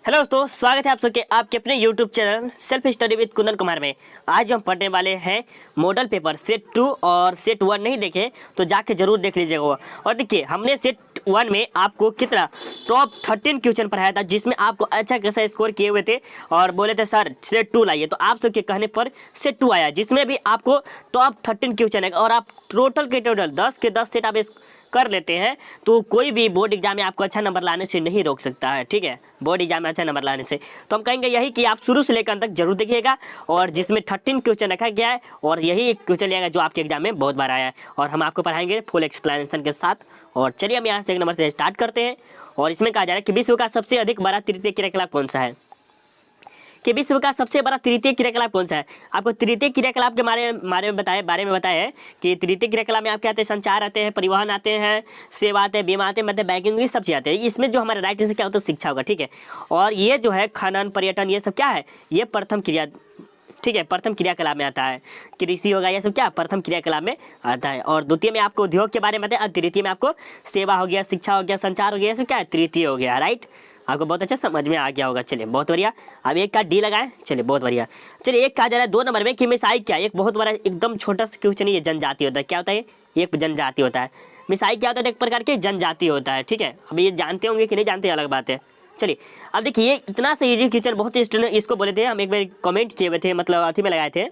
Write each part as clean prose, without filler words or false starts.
Hello दोस्तों, स्वागत है आप सबके आपके अपने YouTube channel self study with Kundan Kumar में। आज हम पढ़ने वाले हैं मॉडल पेपर सेट 2 और सेट 1 नहीं देखे तो जाके जरूर देख लीजिएगा वो। और देखिए, हमने सेट 1 में आपको कितना टॉप 13 क्वेश्चन पढ़ाया था, जिसमें आपको अच्छा खासा स्कोर किए हुए थे और बोले थे सर सेट 2 लाइए, तो आप सबके कहने पर सेट 2 आया, जिसमें भी आपको टॉप 13 क्वेश्चन है। और आप टोटल के टोटल 10 के 10 सेट आप कर लेते हैं तो कोई भी बोर्ड एग्जाम में आपको अच्छा नंबर लाने से नहीं रोक सकता है। ठीक है, बोर्ड एग्जाम में अच्छा नंबर लाने से तो हम कहेंगे यही कि आप शुरू से लेकर अंत तक जरूर देखिएगा, और जिसमें 13 क्वेश्चन रखा गया है और यही एक क्वेश्चन लिया गया जो आपके एग्जाम में बहुत बार आया है, और हम आपको पढ़ाएंगे फुल एक्सप्लेनेशन के साथ। और चलिए हम यहाँ से एक नंबर से स्टार्ट करते हैं। और इसमें कहा जा रहा है कि विश्व का सबसे अधिक बड़ा तृतीय क्रियाकलाप कौन सा है, कि विश्व का सबसे बड़ा तृतीय क्रियाकलाप कौन सा है। आपको तृतीय क्रियाकलाप के बारे में बताया है कि तृतीय क्रियाकलाप में आप क्या आते हैं, संचार आते हैं, परिवहन आते हैं, सेवा आते हैं, बीमा आते हैं, मतलब बैंकिंग, ये सब चीज़ आते हैं। इसमें जो हमारा राइट आंसर क्या होता है, शिक्षा होगा। ठीक है, और ये जो है खनन, पर्यटन, ये सब क्या है, ये प्रथम क्रिया, ठीक है, प्रथम क्रियाकलाप में आता है। कृषि होगा, ये सब क्या प्रथम क्रियाकलाप में आता है। और द्वितीय में आपको उद्योग के बारे में बताया, और तृतीय में आपको सेवा हो गया, शिक्षा हो गया, संचार हो गया, ये सब क्या है, तृतीय हो गया। राइट, आपको बहुत अच्छा समझ में आ गया होगा। चलिए बहुत बढ़िया। अब एक का डी लगाएं। चलिए बहुत बढ़िया। चलिए एक कहा जा रहा है 2 नंबर में कि मिसाई क्या है। एक बहुत बड़ा एकदम छोटा सा क्वेश्चन, ये जनजाति होता है। क्या होता है, एक जनजाति होता है। मिसाई क्या होता है, एक प्रकार के जनजाति होता है। ठीक है, अब ये जानते होंगे कि नहीं जानते, अलग बात है। चलिए अब देखिए, ये इतना सा इजी क्वेश्चन, बहुत ही स्टूडेंट इसको बोले थे, हम एक बार कमेंट किए हुए थे, मतलब अथी में लगाए थे,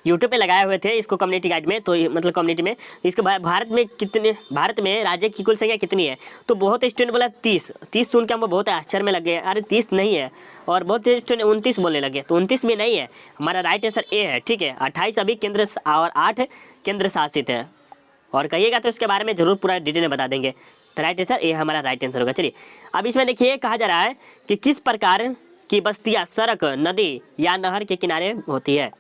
यूट्यूब पे लगाए हुए थे इसको कम्युनिटी गाइड में। तो मतलब कम्युनिटी में इसके भारत में राज्य की कुल संख्या कितनी है, तो बहुत स्टूडेंट बोला 30 सुन के हमको बहुत आश्चर्य में लग गए, अरे 30 नहीं है। और बहुत स्टूडेंट 29 बोलने लगे, तो 29 भी नहीं है। हमारा राइट आंसर ए है। ठीक है, 28 अभी केंद्र और 8 केंद्र शासित है। और कहिएगा तो इसके बारे में जरूर पूरा डिटेल में बता देंगे। तो राइट आंसर ए हमारा राइट आंसर होगा। चलिए अब इसमें देखिए, कहा जा रहा है कि किस प्रकार की बस्तियाँ सड़क, नदी या नहर के किनारे होती है।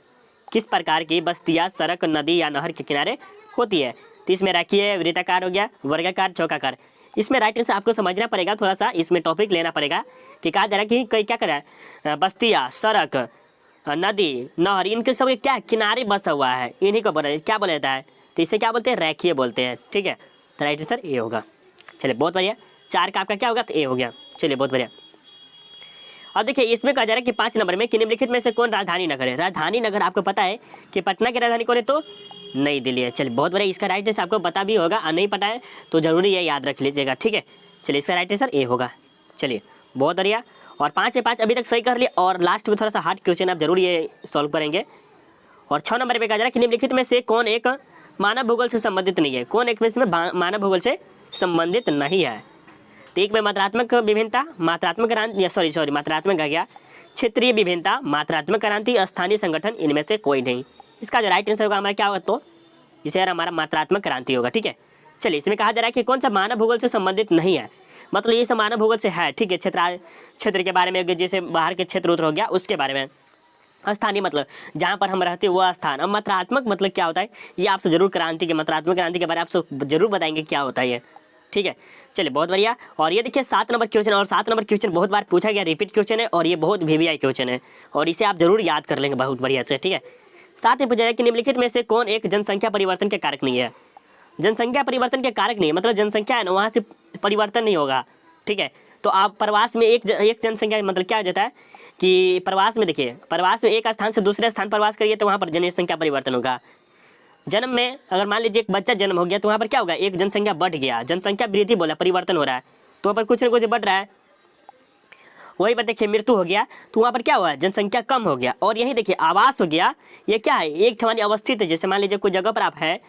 किस प्रकार की बस्तियाँ सड़क, नदी या नहर के किनारे होती है। तो इसमें रखिए वृत्ताकार हो गया, वर्गाकार, चौकाकार। इसमें राइट आंसर आपको समझना पड़ेगा, थोड़ा सा इसमें टॉपिक लेना पड़ेगा कि कहा जा रहा है कि कोई क्या कर रहा है, बस्तियाँ, सड़क, नदी, नहर, इनके सब क्या किनारे बसा हुआ है, इन्हीं को क्या बोला जाता है, तो इसे क्या बोलते हैं, रेखीय बोलते हैं। ठीक है, तो राइट आंसर ए होगा। चलिए बहुत बढ़िया, 4 का आपका क्या होगा, तो ए हो गया। चलिए बहुत बढ़िया। अब देखिए इसमें कहा जा रहा है कि 5 नंबर में कि निम्नलिखित में से कौन राजधानी नगर है। राजधानी नगर आपको पता है कि पटना की राजधानी कौन है, तो नई दिल्ली है। चलिए बहुत बढ़िया, इसका राइट आंसर आपको पता भी होगा, और नहीं पता है तो जरूरी ये याद रख लीजिएगा। ठीक है, चलिए इसका राइट आंसर ए होगा। चलिए बहुत बढ़िया, और 5 से 5 अभी तक सही कर लिया, और लास्ट में थोड़ा सा हार्ड क्वेश्चन आप जरूर ये सॉल्व करेंगे। और 6 नंबर पर कहा जा रहा है कि निम्नलिखित में से कौन एक मानव भूगोल से संबंधित नहीं है। कौन एक में इसमें मानव भूगोल से संबंधित नहीं है। तो एक में मात्रात्मक विभिन्नता, मात्रात्मक क्रांति, मात्रात्मक आ गया, क्षेत्रीय विभिन्नता, मात्रात्मक क्रांति, स्थानीय संगठन, इनमें से कोई नहीं। इसका जो राइट आंसर होगा हमारा क्या होगा, तो इसे यार हमारा मात्रात्मक क्रांति होगा। ठीक है, चलिए इसमें कहा जा रहा है कि कौन सा मानव भूगोल से संबंधित नहीं है, मतलब ये सब मानव भूगोल से है। ठीक है, क्षेत्र के बारे में, जैसे बाहर के क्षेत्र उत्र हो गया उसके बारे में। स्थानीय मतलब जहाँ पर हम रहते हैं वह स्थान। अब मात्रात्मक मतलब क्या होता है, ये आपसे जरूर क्रांति के, मात्रात्मक क्रांति के बारे में आपसे जरूर बताएंगे क्या होता है ये। ठीक है, चलिए बहुत बढ़िया। और ये देखिए 7 नंबर क्वेश्चन, और 7 नंबर क्वेश्चन बहुत बार पूछा गया, रिपीट क्वेश्चन है, और ये बहुत वीवीआई क्वेश्चन है, और इसे आप जरूर याद कर लेंगे बहुत बढ़िया से। ठीक है, 7 में पूछा है कि निम्नलिखित में से कौन एक जनसंख्या परिवर्तन के कारक नहीं है। जनसंख्या परिवर्तन के कारक नहीं है, मतलब जनसंख्या है ना, वहाँ से परिवर्तन नहीं होगा। ठीक है, तो आप प्रवास में एक जनसंख्या, मतलब क्या हो जाता है कि प्रवास में देखिए, प्रवास में एक स्थान से दूसरे स्थान प्रवास करिए तो वहाँ पर जनसंख्या परिवर्तन होगा। जन्म में अगर मान लीजिए एक बच्चा जन्म हो गया तो वहाँ पर क्या होगा, एक जनसंख्या बढ़ गया, जनसंख्या वृद्धि बोला, परिवर्तन हो रहा है, तो वहाँ पर कुछ ना कुछ बढ़ रहा है। वहीं पर देखिए मृत्यु हो गया तो वहाँ पर क्या हुआ, जनसंख्या कम हो गया। और यही देखिए आवास हो गया, ये क्या है, एक ठिकाने अवस्थित है। जैसे मान लीजिए कोई जगह पर आप है,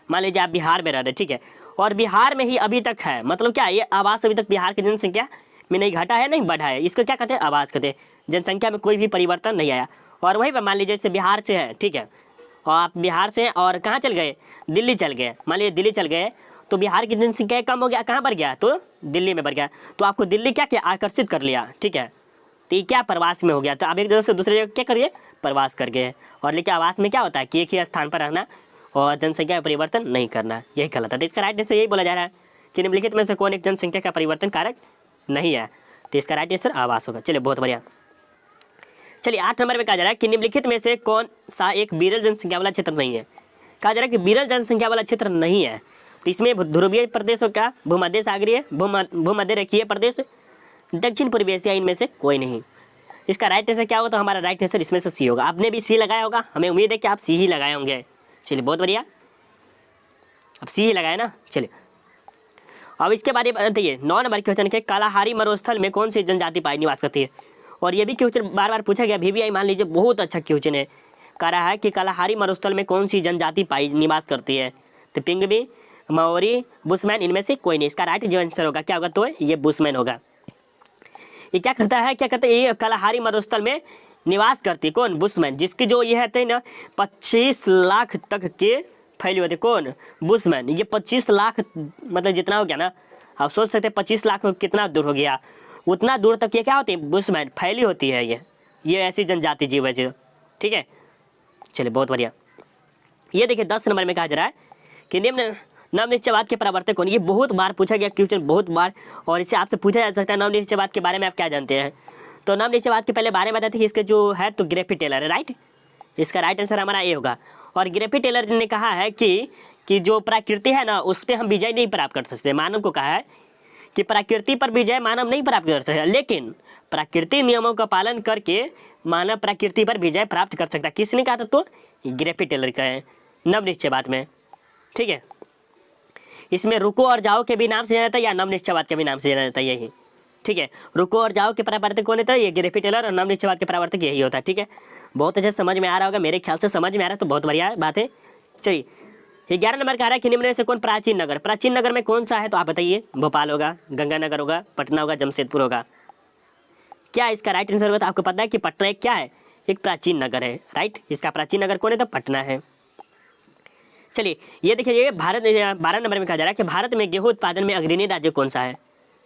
मान लीजिए आप बिहार में रह रहे, ठीक है, और बिहार में ही अभी तक है, मतलब क्या है, ये आवास अभी तक बिहार की जनसंख्या में नहीं घटा है, नहीं बढ़ा है, इसको क्या कहते हैं, आवास कहते हैं। जनसंख्या में कोई भी परिवर्तन नहीं आया। और वहीं पर मान लीजिए जैसे बिहार से है, ठीक है, और आप बिहार से और कहाँ चल गए, दिल्ली चल गए, मान लीजिए दिल्ली चल गए तो बिहार की जनसंख्या कम हो गया, कहाँ बढ़ गया, तो दिल्ली में बढ़ गया, तो आपको दिल्ली क्या क्या आकर्षित कर लिया। ठीक है, तो ये क्या प्रवास में हो गया, तो आप एक जगह से दूसरे जगह क्या करिए, प्रवास कर गए। और लेकिन आवास में क्या होता है कि एक ही स्थान पर रहना और जनसंख्या का परिवर्तन नहीं करना, यही गलत है। तो इसका राइट आंसर यही बोला जा रहा है कि निम्नलिखित में से कौन एक जनसंख्या का परिवर्तन कारक नहीं है, तो इसका राइट आंसर आवास होगा। चलिए बहुत बढ़िया। चलिए 8 नंबर में कहा जा रहा है कि निम्नलिखित में से कौन सा एक विरल जनसंख्या वाला क्षेत्र नहीं है। कहा जा रहा है कि विरल जनसंख्या वाला क्षेत्र नहीं है, तो इसमें ध्रुवीय प्रदेश का, भूमध्य सागरीय, भूमध्य रेखीय प्रदेश, दक्षिण पूर्वी एशिया इनमें से कोई नहीं। इसका राइट आंसर क्या होगा? तो हमारा राइट आंसर इसमें से सी होगा। आपने भी सी लगाया होगा, हमें उम्मीद है कि आप सी ही लगाए होंगे। चलिए बहुत बढ़िया, अब सी ही लगाए ना। चलिए अब इसके बारे में बताइए 9 नंबर क्वेश्चन के कालाहारी मरुस्थल में कौन सी जनजाति पाई निवास करती है? और ये भी क्वेश्चन बार बार पूछा गया, VVI मान लीजिए बहुत अच्छा क्वेश्चन है। कह रहा है कि कालाहारी मरुस्थल में कौन सी जनजाति पाई निवास करती है? तो पिंगबी, माओरी, बुशमैन इनमें से कोई नहीं। इसका राइट जो आंसर होगा क्या होगा? तो ये बुशमैन होगा। ये क्या करता है, क्या करता है, ये कालाहारी मरुस्थल में निवास करती है कौन? बुशमैन, जिसकी जो ये है ना 25 लाख तक के फैली होती है। कौन? बुशमैन। ये 25 लाख मतलब जितना हो गया ना, आप सोच सकते हैं 25 लाख में कितना दूर हो गया, उतना दूर तक ये क्या होती है? बुशमैन फैली होती है। ये ऐसी जनजाति जीव है जो, ठीक है। चलिए बहुत बढ़िया। ये देखिए 10 नंबर में कहा जा रहा है कि निम्न नवनिश्चयवाद के प्रवर्तक कौन? ये बहुत बार पूछा गया क्वेश्चन, बहुत बार, और इसे आपसे पूछा जा सकता है नवनिश्चयवाद के बारे में आप क्या जानते हैं? तो नवनिश्चयवाद के पहले बारे में बताते हैं कि इसके जो है तो ग्रेफी टेलर है, राइट। इसका राइट आंसर हमारा ए होगा। और ग्रेफी टेलर ने कहा है कि जो प्रकृति है ना उस पर हम विजय नहीं प्राप्त कर सकते। मानव को कहा है कि प्रकृति पर विजय मानव नहीं प्राप्त कर सकता, लेकिन प्रकृति नियमों का पालन करके मानव प्रकृति पर विजय प्राप्त कर सकता है। किसने कहा था? तो ग्रेफी टेलर का है नवनिश्चयवाद में, ठीक है। इसमें रुको और जाओ के भी नाम से जाना जाता है या नवनिश्चयवाद के भी नाम से जाना जाता है, यही, ठीक है। रुको और जाओ के प्रवर्तक कौन होता है? ये ग्रेफी टेलर, और नवनिश्चयवाद के प्रवर्तक यही होता है, ठीक है। बहुत अच्छे समझ में आ रहा होगा, मेरे ख्याल से समझ में आ रहा है तो बहुत बढ़िया बात है। चलिए 11 नंबर का आ रहा है कि निम्न में से कौन प्राचीन नगर? प्राचीन नगर में कौन सा है? तो आप बताइए। भोपाल होगा, गंगानगर होगा, पटना होगा, जमशेदपुर होगा। क्या इसका राइट आंसर होगा? तो आपको पता है कि पटना एक क्या है? एक प्राचीन नगर है, राइट। इसका प्राचीन नगर कौन है? तो पटना है। चलिए ये देखिए, ये भारत 12 नंबर में कहा जा रहा है कि भारत में गेहूं उत्पादन में अग्रणी राज्य कौन सा है?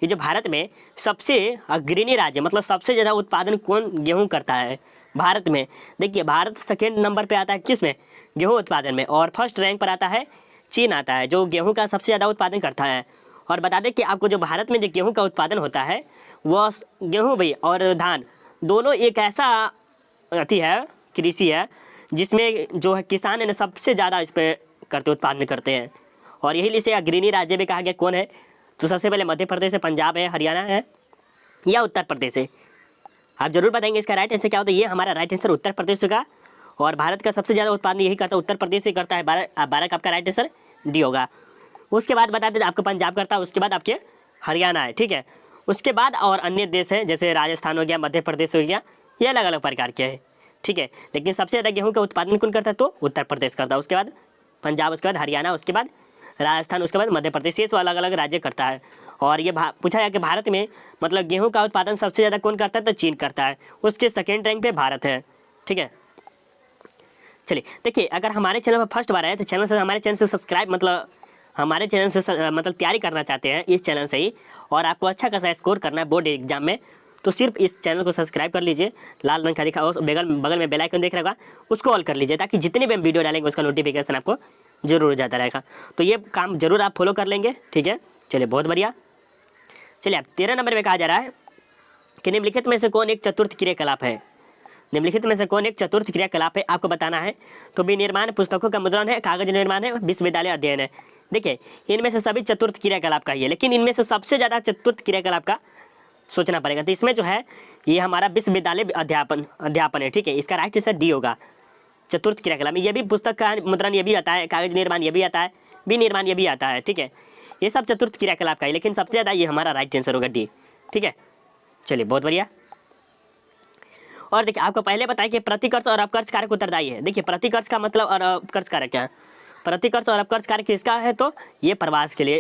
ये जो भारत में सबसे अग्रणी राज्य मतलब सबसे ज़्यादा उत्पादन कौन गेहूं करता है भारत में? देखिए भारत सेकेंड नंबर पे आता है किस में? गेहूं उत्पादन में। और फर्स्ट रैंक पर आता है चीन आता है, जो गेहूं का सबसे ज़्यादा उत्पादन करता है। और बता दें कि आपको जो भारत में जो गेहूं का उत्पादन होता है वह गेहूं भी और धान दोनों एक ऐसा अति है, कृषि है, जिसमें जो है किसान है ना सबसे ज़्यादा इस पर उत्पादन करते हैं। और यही इसे अग्रणी राज्य भी कहा गया। कौन है? तो सबसे पहले मध्य प्रदेश है, पंजाब है, हरियाणा है या उत्तर प्रदेश है। आप जरूर बताएंगे इसका राइट आंसर क्या होता है। ये हमारा राइट आंसर उत्तर प्रदेश होगा। और भारत का सबसे ज़्यादा उत्पादन यही करता है, उत्तर प्रदेश से करता है। 12 का आपका राइट आंसर डी होगा। उसके बाद बता दें आपका पंजाब करता है, उसके बाद आपके हरियाणा है, ठीक है। उसके बाद और अन्य देश है जैसे राजस्थान हो गया, मध्य प्रदेश हो गया, ये अलग अलग प्रकार के हैं, ठीक है। लेकिन सबसे ज़्यादा गेहूँ का उत्पादन कौन करता है? तो उत्तर प्रदेश करता है। उसके बाद पंजाब, उसके बाद हरियाणा, उसके बाद राजस्थान, उसके बाद मध्य प्रदेश, ये सब अलग अलग राज्य करता है। और ये पूछा गया कि भारत में मतलब गेहूं का उत्पादन सबसे ज़्यादा कौन करता है? तो चीन करता है। उसके सेकेंड रैंक पे भारत है, ठीक है। चलिए देखिए, अगर हमारे चैनल पर फर्स्ट बार आए तो हमारे चैनल से सब्सक्राइब मतलब हमारे चैनल से मतलब तैयारी करना चाहते हैं इस चैनल से ही, और आपको अच्छा खासा स्कोर करना है बोर्ड एग्जाम में, तो सिर्फ इस चैनल को सब्सक्राइब कर लीजिए। लाल रंग का दिखा और बगल में बेल आइकन देख रहेगा, उसको ऑल कर लीजिए, ताकि जितने भी हम वीडियो डालेंगे उसका नोटिफिकेशन आपको जरूर हो जाता रहेगा। तो ये काम जरूर आप फॉलो कर लेंगे, ठीक है। चलिए बहुत बढ़िया। चलिए अब 13 नंबर में कहा जा रहा है कि निम्नलिखित में से कौन एक चतुर्थ क्रियाकलाप है? निम्नलिखित में से कौन एक चतुर्थ क्रियाकलाप है आपको बताना है। तो विनिर्माण, पुस्तकों का मुद्रण है, कागज निर्माण है, विश्वविद्यालय अध्ययन है। देखिए इनमें से सभी चतुर्थ क्रियाकलाप का ही है, लेकिन इनमें से सबसे ज़्यादा चतुर्थ क्रियाकलाप का सोचना पड़ेगा। तो इसमें जो है ये हमारा विश्वविद्यालय अध्यापन है, ठीक है। इसका राइट आंसर डी होगा। चतुर्थ क्रियाकलाप ये भी पुस्तक का मुद्रण ये भी आता है, कागज निर्माण ये भी आता है, विनिर्माण ये भी आता है, ठीक है। ये सब चतुर्थ क्रियाकलाप का है, लेकिन सबसे ज़्यादा ये हमारा राइट आंसर होगा डी, ठीक है। चलिए बहुत बढ़िया। और देखिए आपको पहले बताया कि प्रतिकर्ष और अपकर्ष कारक उत्तरदायी है। देखिए प्रतिकर्ष का मतलब और अपकर्ष कारक क्या है? प्रतिकर्ष और अपकर्ष कारक किसका है? तो ये प्रवास के लिए,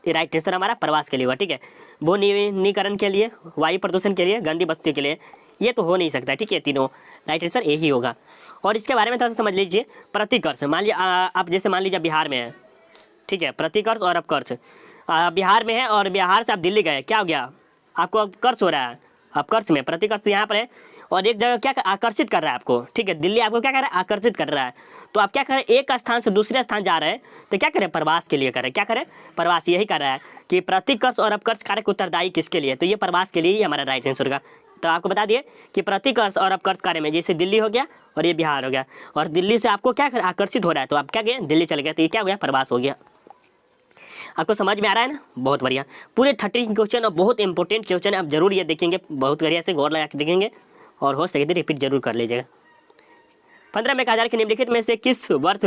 ये राइट आंसर हमारा प्रवास के लिए होगा, ठीक है। भूनिनीकरण के लिए, वायु प्रदूषण के लिए, गंदी बस्तियों के लिए, ये तो हो नहीं सकता, ठीक है। तीनों राइट आंसर यही होगा। और इसके बारे में थोड़ा सा समझ लीजिए। प्रतिकर्ष मान लीजिए आप जैसे मान लीजिए बिहार में है, ठीक है। प्रतिकर्ष और अपकर्ष बिहार में है और बिहार से आप दिल्ली गए, क्या हो गया? आपको अपकर्ष हो रहा है। अपकर्ष में प्रतिकर्ष यहाँ पर है और एक जगह क्या आकर्षित कर रहा है आपको, ठीक है। दिल्ली आपको क्या कर रहा है? आकर्षित कर रहा है। तो आप क्या करें? एक स्थान से दूसरे स्थान जा रहे हैं तो क्या करें? प्रवास के लिए करें। क्या करें? प्रवास। यही कर रहा है कि प्रतिकर्ष और अपकर्ष कारक उत्तरदायी किसके लिए? तो ये प्रवास के लिए ही हमारा राइट आंसर होगा। तो आपको बता दिए कि प्रतिकर्ष और अपकर्ष कार्य में जैसे दिल्ली हो गया और ये बिहार हो गया, और दिल्ली से आपको क्या आकर्षित हो रहा है तो आप क्या गए? दिल्ली चले गए, तो ये क्या हो गया? प्रवास हो गया। आपको समझ में आ रहा है ना? बहुत बढ़िया। पूरे 13 क्वेश्चन और बहुत इंपॉर्टेंट क्वेश्चन है, आप जरूर ये देखेंगे, बहुत बढ़िया से गौर लगा के देखेंगे और हो सके तो रिपीट जरूर कर लीजिएगा। 15 में कहा जा रहा है कि निम्नलिखित में से किस वर्ष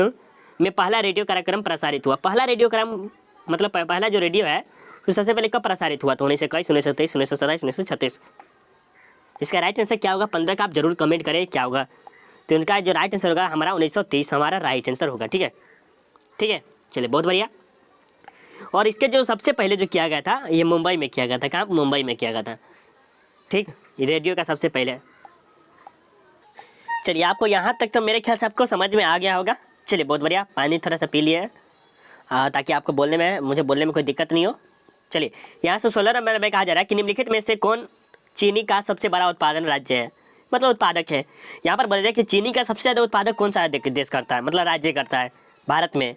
में पहला रेडियो कार्यक्रम प्रसारित हुआ? पहला रेडियो कार्यक्रम मतलब पहला जो रेडियो है वो सबसे पहले कब प्रसारित हुआ? तो 1921, 1923, 1927, 1936। इसका राइट आंसर क्या होगा? 15 का आप जरूर कमेंट करें क्या होगा। तो इनका जो राइट आंसर होगा हमारा 1923 हमारा राइट आंसर होगा। ठीक है, ठीक है, चलिए बहुत बढ़िया। और इसके जो सबसे पहले जो किया गया था ये मुंबई में किया गया था। कहाँ? मुंबई में किया गया था। ठीक, ये रेडियो का सबसे पहले। चलिए आपको यहाँ तक तो मेरे ख्याल से आपको समझ में आ गया होगा। चलिए बहुत बढ़िया, पानी थोड़ा सा पी लिए ताकि आपको बोलने में मुझे बोलने में कोई दिक्कत नहीं हो। चलिए यहाँ से 16 नंबर में कहा जा रहा है कि निम्नलिखित में से कौन चीनी का सबसे बड़ा उत्पादन राज्य है, मतलब उत्पादक है। यहाँ पर बोल रहे हैं कि चीनी का सबसे ज़्यादा उत्पादक कौन सा देश करता है, मतलब राज्य करता है भारत में।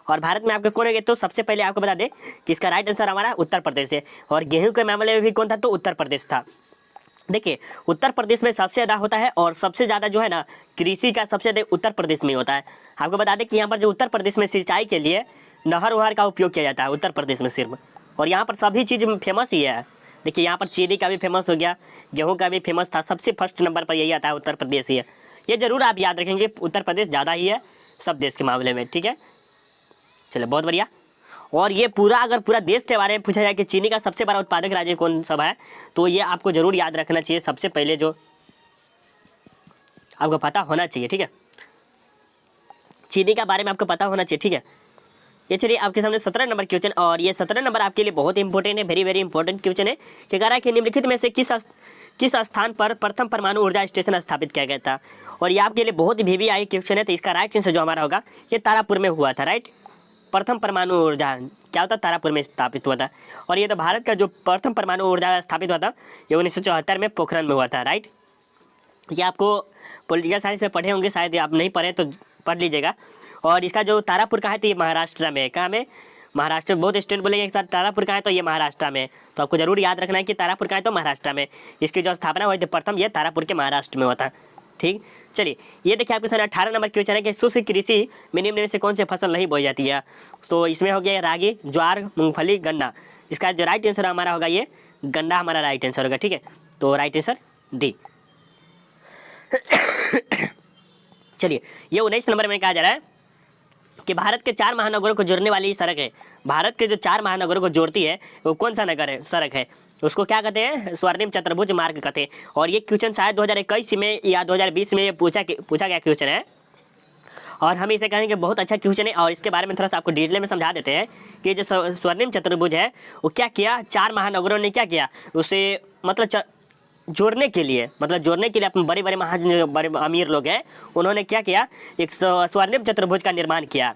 और भारत में आपको कौन है? तो सबसे पहले आपको बता दें कि इसका राइट आंसर हमारा उत्तर प्रदेश है। और गेहूं के मामले में भी कौन था? तो उत्तर प्रदेश था। देखिए उत्तर प्रदेश में सबसे ज़्यादा होता है और सबसे ज़्यादा जो है ना कृषि का सबसे ज़्यादा उत्तर प्रदेश में होता है। आपको बता दें कि यहाँ पर जो उत्तर प्रदेश में सिंचाई के लिए नहर वहर का उपयोग किया जाता है उत्तर प्रदेश में सिर्फ। और यहाँ पर सभी चीज़ फेमस ही है। देखिए यहाँ पर चीनी का भी फेमस हो गया, गेहूँ का भी फेमस था, सबसे फर्स्ट नंबर पर यही आता है उत्तर प्रदेश ही है। ये जरूर आप याद रखेंगे, उत्तर प्रदेश ज़्यादा ही है सब देश के मामले में। ठीक है, चलिए बहुत बढ़िया। और ये पूरा अगर पूरा देश के बारे में पूछा जाए कि चीनी का सबसे बड़ा उत्पादक राज्य कौन सा है तो ये आपको जरूर याद रखना चाहिए, सबसे पहले जो आपको पता होना चाहिए। ठीक है, चीनी के बारे में आपको पता होना चाहिए। ठीक है, ये चलिए आपके सामने 17 नंबर क्वेश्चन, और ये 17 नंबर आपके लिए बहुत इंपॉर्टेंट है, वेरी वेरी इंपॉर्टेंट क्वेश्चन है कि कह रहा है कि निम्नलिखित में से किस स्थान पर प्रथम परमाणु ऊर्जा स्टेशन स्थापित किया गया था। और ये आपके लिए बहुत VVI क्वेश्चन है। तो इसका राइट आंसर जो हमारा होगा ये तारापुर में हुआ था। राइट, प्रथम परमाणु ऊर्जा क्या होता? तारापुर में स्थापित हुआ था। और ये तो भारत का जो प्रथम परमाणु ऊर्जा स्थापित हुआ था ये 1974 में पोखरण में हुआ था। राइट, ये आपको पॉलिटिकल साइंस में पढ़े होंगे, शायद आप नहीं पढ़े तो पढ़ लीजिएगा। और इसका जो तारापुर का है तो ये महाराष्ट्र में है। कहाँ में? महाराष्ट्र में। बहुत स्टूडेंट बोलेंगे एक साथ तारापुर का है तो ये महाराष्ट्र में। तो आपको जरूर याद रखना है कि तारापुर का है तो महाराष्ट्र में। इसकी जो स्थापना हुई थी प्रथम ये तारापुर के महाराष्ट्र में हुआ था। ठीक, चलिए ये देखिए आपके सामने 18 नंबर क्वेश्चन है कि शुष्क कृषि में निम्न में से कौन सी फसल नहीं बोई जाती है। तो इसमें हो गया रागी, ज्वार, मूंगफली, गन्ना। इसका जो राइट आंसर हमारा होगा ये गन्ना हमारा राइट आंसर होगा। ठीक है, तो राइट आंसर डी। चलिए ये 19 नंबर में कहा जा रहा है कि भारत के 4 महानगरों को जोड़ने वाली सड़क है। भारत के जो 4 महानगरों को जोड़ती है वो कौन सा नगर है, सड़क है? उसको क्या कहते हैं? स्वर्णिम चतुर्भुज मार्ग कहते हैं। और ये क्वेश्चन शायद 2021 में या 2020 में ये पूछा गया क्वेश्चन है। और हम इसे कहेंगे बहुत अच्छा क्वेश्चन है। और इसके बारे में थोड़ा सा आपको डिटेल में समझा देते हैं कि जो स्वर्णिम चतुर्भुज है वो क्या किया, 4 महानगरों ने क्या किया उसे मतलब जोड़ने के लिए अपने बड़े बड़े बड़े अमीर लोग हैं उन्होंने क्या किया, एक स्वर्णिम चतुर्भुज का निर्माण किया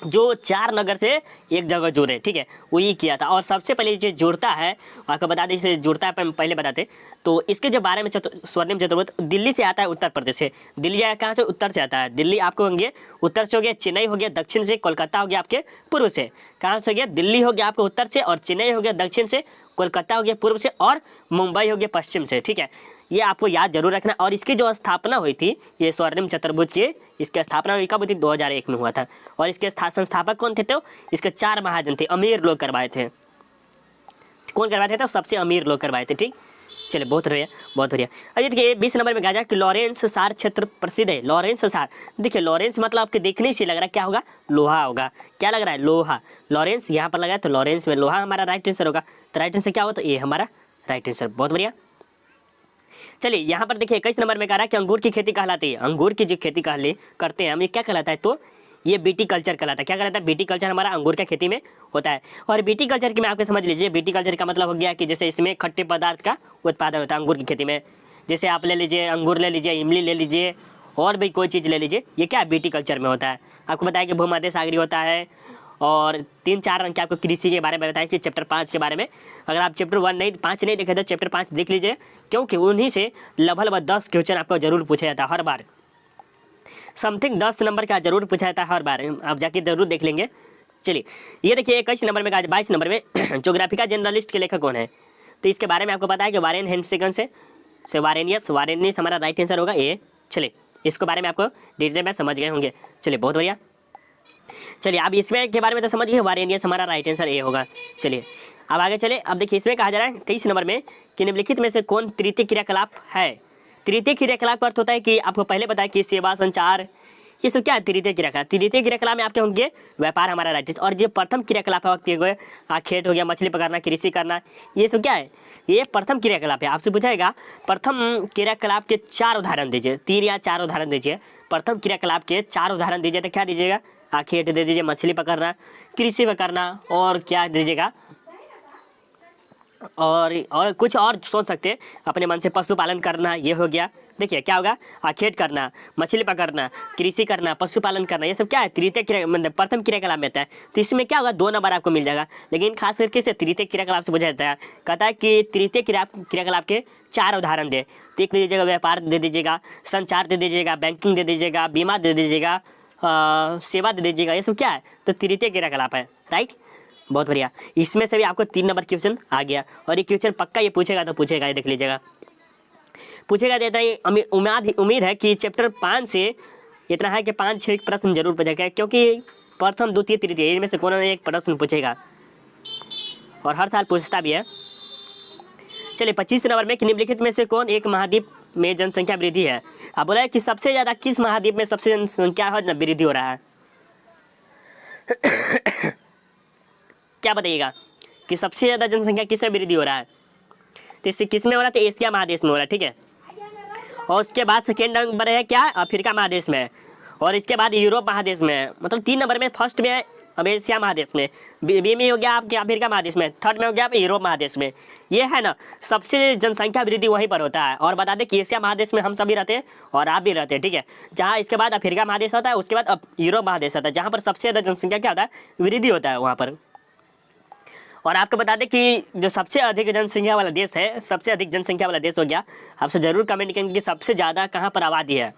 जो 4 नगर से एक जगह जुड़े। ठीक है, वही किया था। और सबसे पहले जो जुड़ता है आपको बता दें, इसे जुड़ता है पहले बताते तो इसके जो बारे में स्वर्णिम चतुर्भुज दिल्ली से आता है, उत्तर प्रदेश से। दिल्ली कहाँ से? उत्तर से आता है। दिल्ली आपको होंगे उत्तर से हो गया, चेन्नई हो गया दक्षिण से, कोलकाता हो गया आपके पूर्व से। कहाँ से हो गया? दिल्ली हो गया आपको उत्तर से, और चेन्नई हो गया दक्षिण से, कोलकाता हो गया पूर्व से, और मुंबई हो गया पश्चिम से। ठीक है, ये आपको याद जरूर रखना। और इसकी जो स्थापना हुई थी ये स्वर्णिम चतुर्भुज की, इसकी स्थापना हुई कब हुई थी? 2001 में हुआ था। और इसके संस्थापक कौन थे? तो इसके 4 महाजन थे, अमीर लोग करवाए थे। कौन करवाए थे? तो सबसे अमीर लोग करवाए थे। ठीक, चलिए बहुत बढ़िया बहुत बढ़िया। अजय देखिए 20 नंबर में कहा जाए कि लॉरेंस सार क्षेत्र प्रसिद्ध है। लॉरेंस सार, देखिए लॉरेंस मतलब आपके देखने से लग रहा है क्या होगा? लोहा होगा। क्या लग रहा है? लोहा। लॉरेंस यहाँ पर लगा है तो लॉरेंस में लोहा हमारा राइट आंसर होगा। तो राइट आंसर क्या होगा? तो ये हमारा राइट आंसर। बहुत बढ़िया। चलिए यहाँ पर देखिए 21 नंबर में कह रहा है कि अंगूर की खेती कहलाती है। अंगूर की जो खेती करते हैं हम, ये क्या कहलाता है? तो ये बीटी कल्चर कहलाता है। क्या कहलाता है? बीटी कल्चर हमारा अंगूर का खेती में होता है। और बीटी कल्चर की मैं आपके समझ लीजिए, बीटी कल्चर का मतलब हो गया कि जैसे इसमें खट्टे पदार्थ का उत्पादन होता है अंगूर की खेती में। जैसे आप ले लीजिए अंगूर ले लीजिए, इमली ले लीजिए, और भी कोई चीज़ ले लीजिए, ये क्या है? बीटी कल्चर में होता है। आपको बताया कि भूमध्य सागरीय होता है। और 3-4 अंक के आपको कृषि के बारे में बताया कि चैप्टर 5 के बारे में। अगर आप चैप्टर 5 नहीं देखे तो चैप्टर 5 देख लीजिए, क्योंकि उन्हीं से लगभग 10 क्वेश्चन आपको जरूर पूछा जाता है हर बार। समथिंग 10 नंबर का जरूर पूछा जाता है हर बार, आप जाके जरूर देख लेंगे। चलिए ये देखिए 21 नंबर में 22 नंबर में ज्योग्राफी का जर्नलिस्ट के लेखक कौन है? तो इसके बारे में आपको पता है कि वारेन हेस्टिंग्स से वारेनियस हमारा राइट आंसर होगा ए। चलिए इसके बारे में आपको डिटेल में समझ गए होंगे। चलिए बहुत बढ़िया। चलिए अब इसमें के बारे में तो समझ गए, वारेनियस हमारा राइट आंसर ए होगा। चलिए अब आगे चले। अब देखिए इसमें कहा जा रहा है 23 नंबर में कि निम्नलिखित में से कौन तृतीय क्रियाकलाप है। तृतीय क्रियाकलाप का अर्थ होता है कि आपको पहले बताया कि सेवा, संचार, ये सब क्या है तृतीय क्रियाकलाप। तृतीय क्रियाकलाप में आपके होंगे व्यापार हमारा राइट, और जो प्रथम क्रियाकलाप है आपके हुए खेत हो गया, मछली पकड़ना, कृषि करना, ये सब क्या है, ये प्रथम क्रियाकलाप है। आपसे पूछाएगा प्रथम क्रियाकलाप के 4 उदाहरण दीजिए, 3 या 4 उदाहरण दीजिए। प्रथम क्रियाकलाप के 4 उदाहरण दीजिए तो क्या दीजिएगा, खेत दे दीजिए, मछली पकड़ना, कृषि करना, और क्या दीजिएगा, और कुछ और सोच सकते हैं अपने मन से, पशुपालन करना, ये हो गया। देखिए क्या होगा, खेत करना, मछली पकड़ना, कृषि करना, पशुपालन करना, ये सब क्या है तृतीय क्रिया मतलब प्रथम क्रियाकलाप में आता है। तो इसमें क्या होगा 2 नंबर आपको मिल जाएगा। लेकिन खास करके से तृतीय क्रियाकलाप से पूछा जाता है, कहता है कि तृतीय क्रियाकलाप के 4 उदाहरण दे, तो एक दे दीजिएगा व्यापार दे दीजिएगा, संचार दे दीजिएगा, बैंकिंग दे दीजिएगा, बीमा दे दीजिएगा, सेवा दे दीजिएगा, ये सब क्या है तो तृतीय क्रियाकलाप है। राइट, बहुत बढ़िया। इसमें से भी आपको 3 नंबर क्वेश्चन आ गया, और ये क्वेश्चन पक्का ये पूछेगा तो पूछेगा, ये देख लीजिएगा पूछेगा। देता है उम्मीद है कि चैप्टर 5 से इतना है कि 5-6 प्रश्न जरूर पूछेगा, क्योंकि प्रथम, द्वितीय, तृतीय इनमें से कोई एक प्रश्न पूछेगा, और हर साल पूछता भी है। चलिए 25 नंबर में कि निम्नलिखित में से कौन एक महाद्वीप में जनसंख्या वृद्धि है। आप बोला है कि सबसे ज़्यादा किस महाद्वीप में सबसे जनसंख्या वृद्धि हो रहा है। क्या बताइएगा कि सबसे ज़्यादा जनसंख्या किस में वृद्धि हो रहा है, तो इससे किस में हो रहा है, तो एशिया महादेश में हो रहा है। ठीक है, और उसके बाद सेकेंड नंबर है क्या, अफ्रीका महादेश में, और इसके बाद यूरोप महादेश में। मतलब 3 नंबर में, फर्स्ट में अब एशिया महादेश में, बी में हो गया आपके अफ्रीका महादेश में, थर्ड में हो गया आप यूरोप महादेश में। ये है ना सबसे जनसंख्या वृद्धि वहीं पर होता है। और बता दें कि एशिया महादेश में हम सभी रहते हैं और आप भी रहते हैं। ठीक है, जहाँ इसके बाद अफ्रीका महादेश होता है, उसके बाद अब यूरोप महादेश होता है, जहाँ पर सबसे ज़्यादा जनसंख्या क्या होता है, वृद्धि होता है वहाँ पर। और आपको बता दें कि जो सबसे अधिक जनसंख्या वाला देश है, सबसे अधिक जनसंख्या वाला देश हो गया, आपसे ज़रूर कमेंट करेंगे कि सबसे ज़्यादा कहाँ पर आबादी है।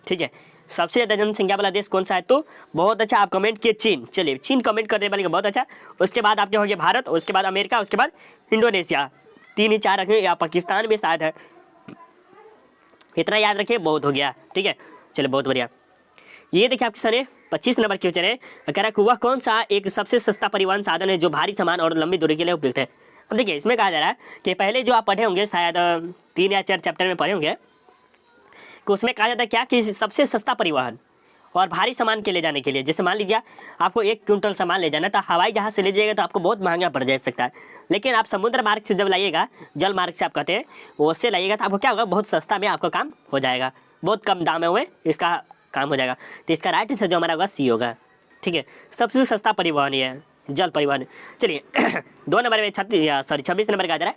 ठीक है, सबसे ज़्यादा जनसंख्या वाला देश कौन सा है, तो बहुत अच्छा आप कमेंट किए चीन। चलिए चीन कमेंट करने वाले बहुत अच्छा। उसके बाद आपके हो गया भारत, उसके बाद अमेरिका, उसके बाद इंडोनेशिया, 3 ही 4 रखें, या पाकिस्तान भी शायद है। इतना याद रखिए, बहुत हो गया। ठीक है, चलिए बहुत बढ़िया। ये देखिए आपके सामने 25 नंबर क्वेश्चन है, कह रहा है कि वह कौन सा एक सबसे सस्ता परिवहन साधन है जो भारी सामान और लंबी दूरी के लिए उपयुक्त है। अब देखिए इसमें कहा जा रहा है कि पहले जो आप पढ़े होंगे शायद 3 या 4 चैप्टर में पढ़े होंगे, कि उसमें कहा जाता है क्या कि सबसे सस्ता परिवहन और भारी सामान के ले जाने के लिए। जैसे मान लीजिए आपको 1 क्विंटल सामान ले जाना, तो हवाई जहाज़ से ले जाइएगा तो आपको बहुत महंगा पड़ जा सकता है। लेकिन आप समुद्र मार्ग से जब लाइएगा, जल मार्ग से आप कहते हैं, उससे लाइएगा तो आपको क्या होगा, बहुत सस्ता में आपका काम हो जाएगा, बहुत कम दाम में इसका काम हो जाएगा। तो इसका राइट आंसर जो हमारा होगा सी होगा। ठीक है, सबसे सस्ता परिवहन ये है, जल परिवहन। चलिए 2 नंबर में 26 नंबर का आ जा रहा है,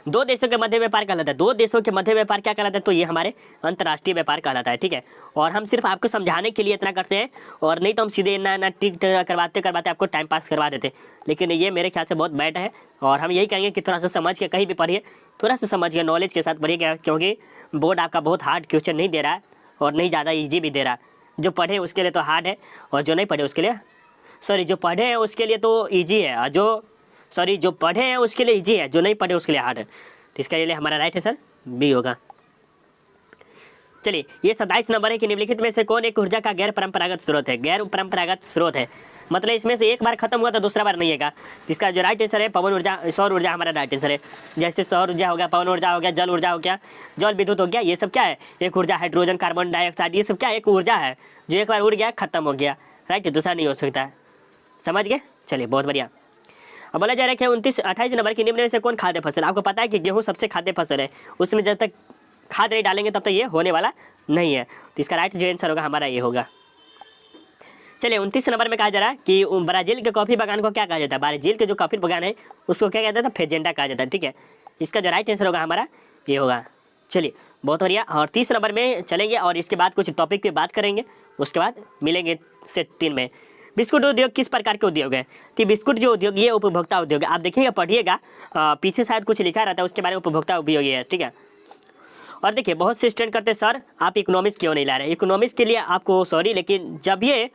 2 देशों के मध्य व्यापार कहलाता है। 2 देशों के मध्य व्यापार क्या कहलाता है, तो ये हमारे अंतर्राष्ट्रीय व्यापार कहलाता है। ठीक है, और हम सिर्फ आपको समझाने के लिए इतना करते हैं, और नहीं तो हम सीधे ना टिकट करवाते करवाते आपको टाइम पास करवा देते। लेकिन ये मेरे ख्याल से बहुत बैड है, और हम यही कहेंगे कि थोड़ा सा समझ के कहीं भी पढ़िए, थोड़ा सा समझ के नॉलेज के साथ पढ़िए, क्योंकि बोर्ड आपका बहुत हार्ड क्वेश्चन नहीं दे रहा है और नहीं ज़्यादा ईजी भी दे रहा है। जो पढ़े उसके लिए तो हार्ड है, और जो नहीं पढ़े उसके लिए जो पढ़े हैं उसके लिए तो ईजी है, और जो पढ़े हैं उसके लिए ईजी है, जो नहीं पढ़े उसके लिए हार्ड है। तो इसका लिए हमारा राइट आंसर बी होगा। चलिए ये 27 नंबर है कि निम्नलिखित में से कौन एक ऊर्जा का गैर परंपरागत स्रोत है। गैर परंपरागत स्रोत है मतलब इसमें से एक बार खत्म हुआ तो दूसरा बार नहीं आएगा। इसका जो राइट आंसर है पवन ऊर्जा, सौर ऊर्जा हमारा राइट आंसर है। जैसे सौर ऊर्जा हो गया, पवन ऊर्जा हो गया, जल ऊर्जा हो गया, जल विद्युत हो गया, ये सब क्या है, एक ऊर्जा। हाइड्रोजन, कार्बन डाइऑक्साइड, ये सब क्या है, एक ऊर्जा है जो एक बार उड़ गया खत्म हो गया। राइट, दूसरा नहीं हो सकता है। समझ गए, चलिए बहुत बढ़िया। अब बोला जा रहा है कि 28 नंबर की निम्न में से कौन खाद्य फसल। आपको पता है कि गेहूँ सबसे खाद्य फसल है, उसमें जब तक खाद नहीं डालेंगे तब तक ये होने वाला नहीं है। तो इसका राइट जो आंसर होगा हमारा ये होगा। चलिए 29 नंबर में कहा जा रहा है कि ब्राज़ील के कॉफ़ी बागान को क्या कहा जाता है। ब्राज़ील के जो कॉफ़ी बागान है उसको क्या कहता है, फेजेंडा कहा जाता है। ठीक है, इसका जो राइट आंसर होगा हमारा ये होगा। चलिए बहुत बढ़िया। और 30 नंबर में चलेंगे और इसके बाद कुछ टॉपिक पे बात करेंगे, उसके बाद मिलेंगे सेट 3 में। बिस्कुट उद्योग किस प्रकार के उद्योग है। कि बिस्कुट जो उद्योग ये उपभोक्ता उद्योग है। आप देखिएगा पढ़िएगा, पीछे शायद कुछ लिखा रहता है उसके बारे में, उपभोक्ता उपयोगी है। ठीक है, और देखिए बहुत से स्टूडेंट करते हैं सर आप इकोनॉमिक्स क्यों नहीं ला रहे। इकोनॉमिक्स के लिए आपको सॉरी, लेकिन जब ये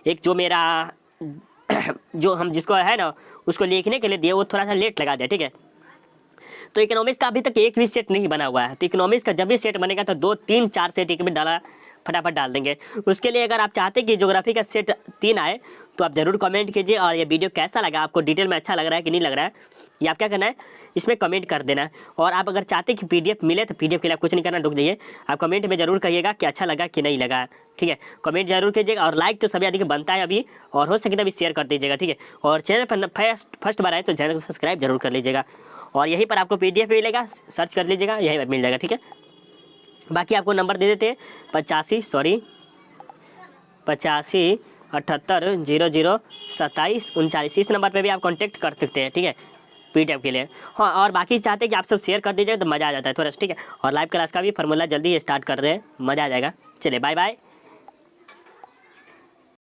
एक जो मेरा जो हम जिसको है ना उसको लिखने के लिए दिए वो थोड़ा सा लेट लगा दिया। ठीक है, तो इकोनॉमिक्स का अभी तक एक भी सेट नहीं बना हुआ है। तो इकोनॉमिक्स का जब भी सेट बनेगा तो 2, 3, 4 सेट एक भी डाला फटाफट डाल देंगे। उसके लिए अगर आप चाहते हैं कि ज्योग्राफी का सेट 3 आए तो आप ज़रूर कमेंट कीजिए। और ये वीडियो कैसा लगा, आपको डिटेल में अच्छा लग रहा है कि नहीं लग रहा है, ये आप क्या करना है इसमें कमेंट कर देना है। और आप अगर चाहते कि PDF मिले तो PDF के लिए आप कुछ नहीं करना, रुक जाइए, आप कमेंट में ज़रूर कहिएगा कि अच्छा लगा कि नहीं लगा, ठीक है। कमेंट जरूर कीजिएगा और लाइक तो सभी आदमी बनता है अभी, और हो सके तो अभी शेयर कर दीजिएगा, ठीक है। और चैनल पर फर्स्ट बार आए तो चैनल को सब्सक्राइब जरूर कर लीजिएगा। और यहीं पर आपको PDF मिलेगा, सर्च कर लीजिएगा, यहीं पर मिल जाएगा, ठीक है। बाकी आपको नंबर दे देते हैं 85 78 00 27 39, इस नंबर पे भी आप कांटेक्ट कर सकते हैं, ठीक है, PDF के लिए। हाँ, और बाकी चाहते हैं कि आप सब शेयर कर दीजिएगा तो मज़ा आ जाता है थोड़ा सा, ठीक है। और लाइव क्लास का भी फार्मूला जल्दी स्टार्ट कर रहे हैं, मज़ा आ जाएगा। चलिए बाय बाय।